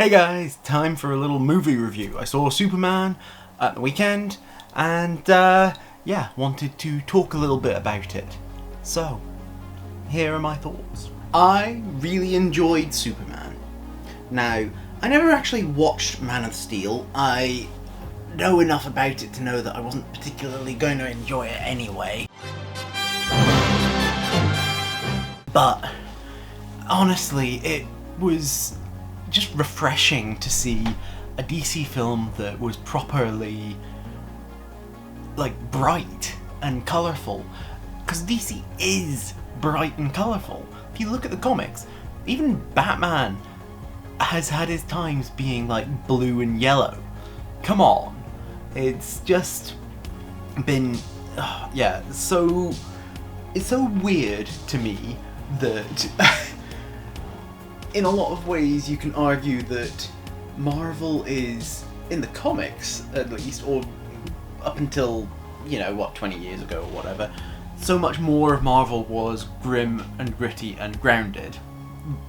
Hey guys, time for a little movie review. I saw Superman at the weekend and wanted to talk a little bit about it. So, here are my thoughts. I really enjoyed Superman. Now, I never actually watched Man of Steel. I know enough about it to know that I wasn't particularly going to enjoy it anyway. But, honestly, it was just refreshing to see a DC film that was properly, bright and colourful. Because DC is bright and colourful. If you look at the comics, even Batman has had his times being, blue and yellow. Come on. It's just been, it's so weird to me that in a lot of ways you can argue that Marvel is, in the comics at least, or up until, 20 years ago or whatever, so much more of Marvel was grim and gritty and grounded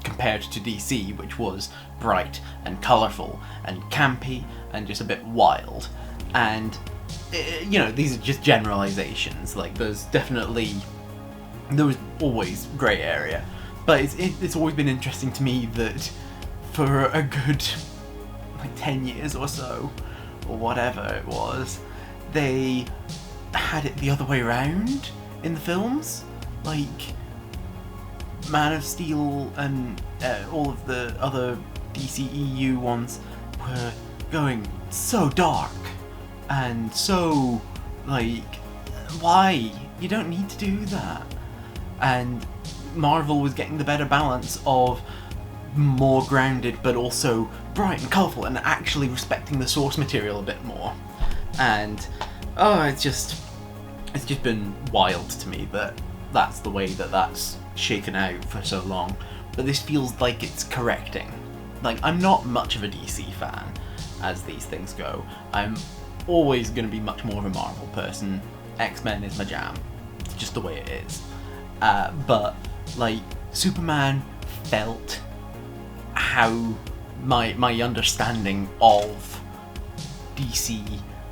compared to DC, which was bright and colourful and campy and just a bit wild. And, these are just generalisations. There was always grey area. But it's always been interesting to me that for a good 10 years or so, or whatever it was, they had it the other way around in the films. Man of Steel and all of the other DCEU ones were going so dark and so, why? You don't need to do that. And Marvel was getting the better balance of more grounded but also bright and colourful and actually respecting the source material a bit more. And it's just been wild to me that that's the way that that's shaken out for so long. But this feels like it's correcting. I'm not much of a DC fan as these things go. I'm always going to be much more of a Marvel person. X-Men is my jam. It's just the way it is. But Superman felt how my understanding of DC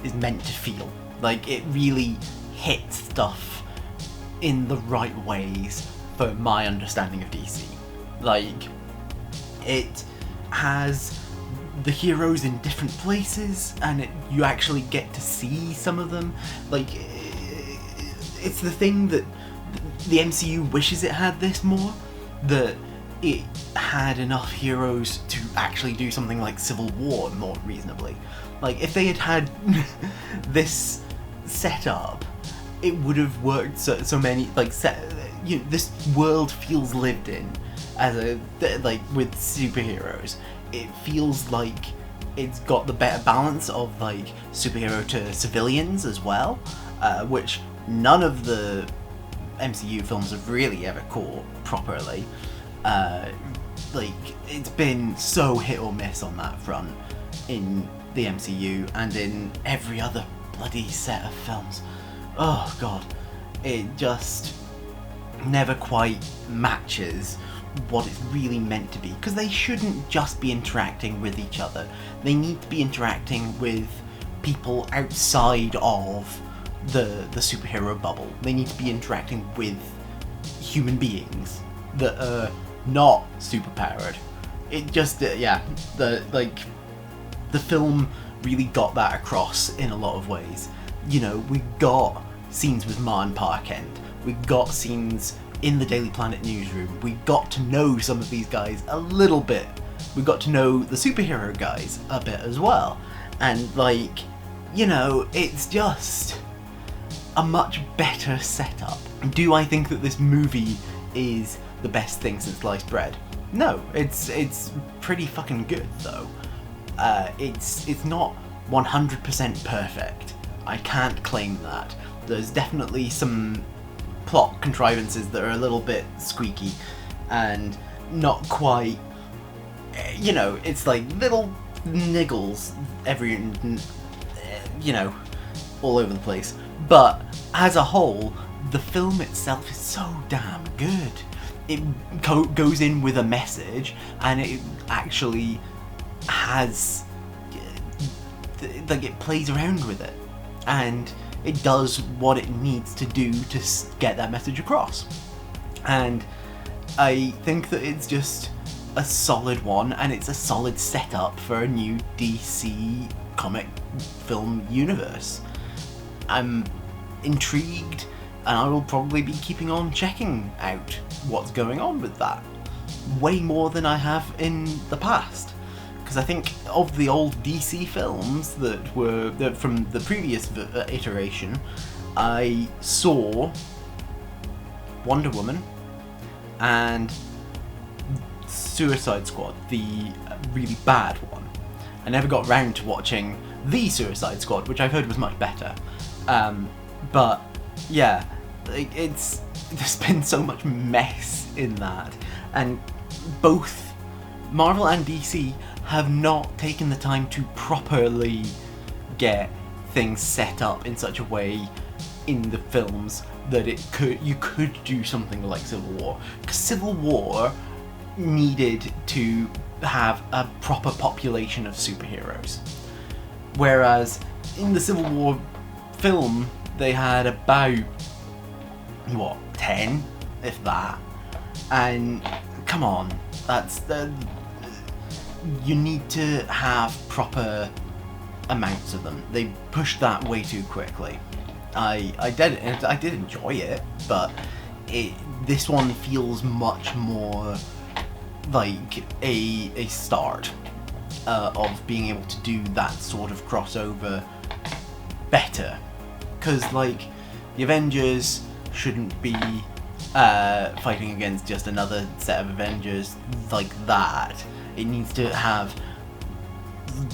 is meant to feel. It really hit stuff in the right ways for my understanding of DC. It has the heroes in different places, and you actually get to see some of them. It's the thing that the MCU wishes it had this more, that it had enough heroes to actually do something like Civil War more reasonably. If they had had this setup, it would have worked so many, this world feels lived in as with superheroes. It feels like it's got the better balance of superhero to civilians as well, which none of the MCU films have really ever caught properly. It's been so hit or miss on that front in the MCU and in every other bloody set of films. Oh god, it just never quite matches what it's really meant to be, because they shouldn't just be interacting with each other. They need to be interacting with people outside of the superhero bubble. They need to be interacting with human beings that are not superpowered. It just the film really got that across in a lot of ways. We got scenes with Ma and Pa Kent. We got scenes in the Daily Planet newsroom. We got to know some of these guys a little bit. We got to know the superhero guys a bit as well. And it's just a much better setup. Do I think that this movie is the best thing since sliced bread? No, it's pretty fucking good though. It's not 100% perfect. I can't claim that. There's definitely some plot contrivances that are a little bit squeaky and not quite, it's little niggles all over the place. But as a whole, the film itself is so damn good. It goes in with a message, and it actually has, like, it plays around with it, and it does what it needs to do to get that message across. And I think that it's just a solid one, and it's a solid setup for a new DC comic film universe. I'm intrigued, and I will probably be keeping on checking out what's going on with that, way more than I have in the past. Because I think of the old DC films that were from the previous iteration, I saw Wonder Woman and Suicide Squad, the really bad one. I never got round to watching the Suicide Squad, which I've heard was much better. But yeah, there's been so much mess in that, and both Marvel and DC have not taken the time to properly get things set up in such a way in the films that you could do something like Civil War. Because Civil War needed to have a proper population of superheroes, whereas in the Civil War film they had about 10, if that. And come on, you need to have proper amounts of them. They pushed that way too quickly. I did enjoy it, but this one feels much more like a start of being able to do that sort of crossover better. Because, like, the Avengers shouldn't be fighting against just another set of Avengers like that. It needs to have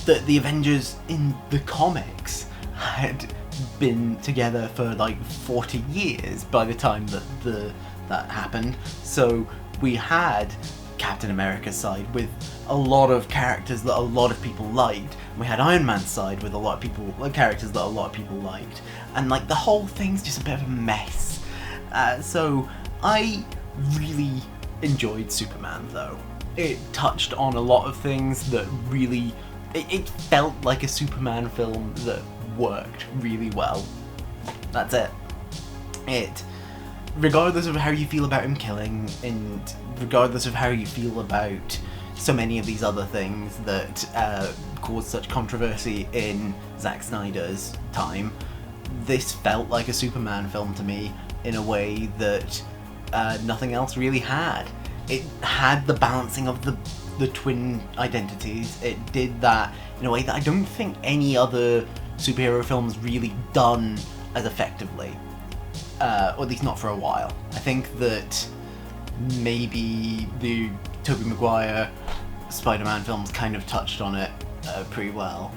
the Avengers in the comics had been together for like 40 years by the time that happened. So we had Captain America's side with a lot of characters that a lot of people liked. We had Iron Man's side with characters that a lot of people liked. And like the whole thing's just a bit of a mess. So I really enjoyed Superman though. It touched on a lot of things that really... It felt like a Superman film that worked really well. That's it. Regardless of how you feel about him killing, and regardless of how you feel about so many of these other things that caused such controversy in Zack Snyder's time, this felt like a Superman film to me in a way that nothing else really had. It had the balancing of the twin identities. It did that in a way that I don't think any other superhero film's really done as effectively. Or at least not for a while. I think that maybe the Tobey Maguire Spider-Man films kind of touched on it pretty well.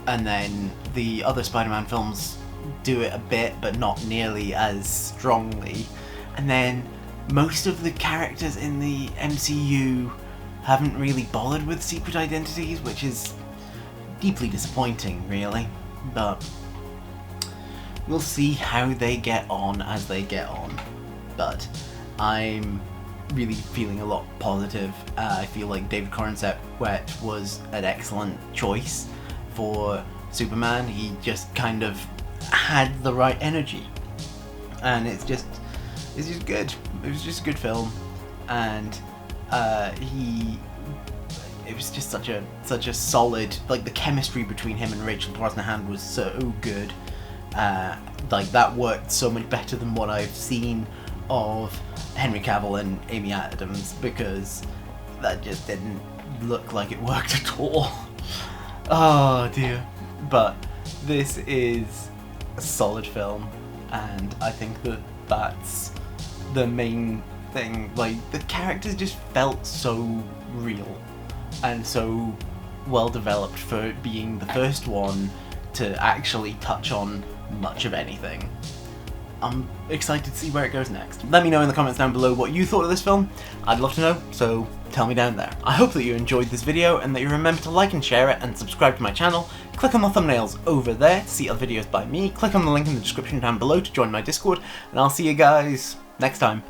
And then the other Spider-Man films do it a bit, but not nearly as strongly. And then most of the characters in the MCU haven't really bothered with secret identities, which is deeply disappointing, really. But we'll see how they get on as they get on. But I'm really feeling a lot positive. I feel like David Corenswet was an excellent choice for Superman. He just kind of had the right energy, and it's just good. It was just a good film, and it was just such a solid, like, the chemistry between him and Rachel Brosnahan was so good. Like, that worked so much better than what I've seen of Henry Cavill and Amy Adams, because that just didn't look like it worked at all. Oh dear. But this is a solid film, and I think that that's the main thing. Like, the characters just felt so real and so well developed for being the first one to actually touch on much of anything. I'm excited to see where it goes next. Let me know in the comments down below what you thought of this film. I'd love to know, so tell me down there. I hope that you enjoyed this video and that you remember to like and share it and subscribe to my channel. Click on the thumbnails over there to see other videos by me. Click on the link in the description down below to join my Discord, and I'll see you guys next time.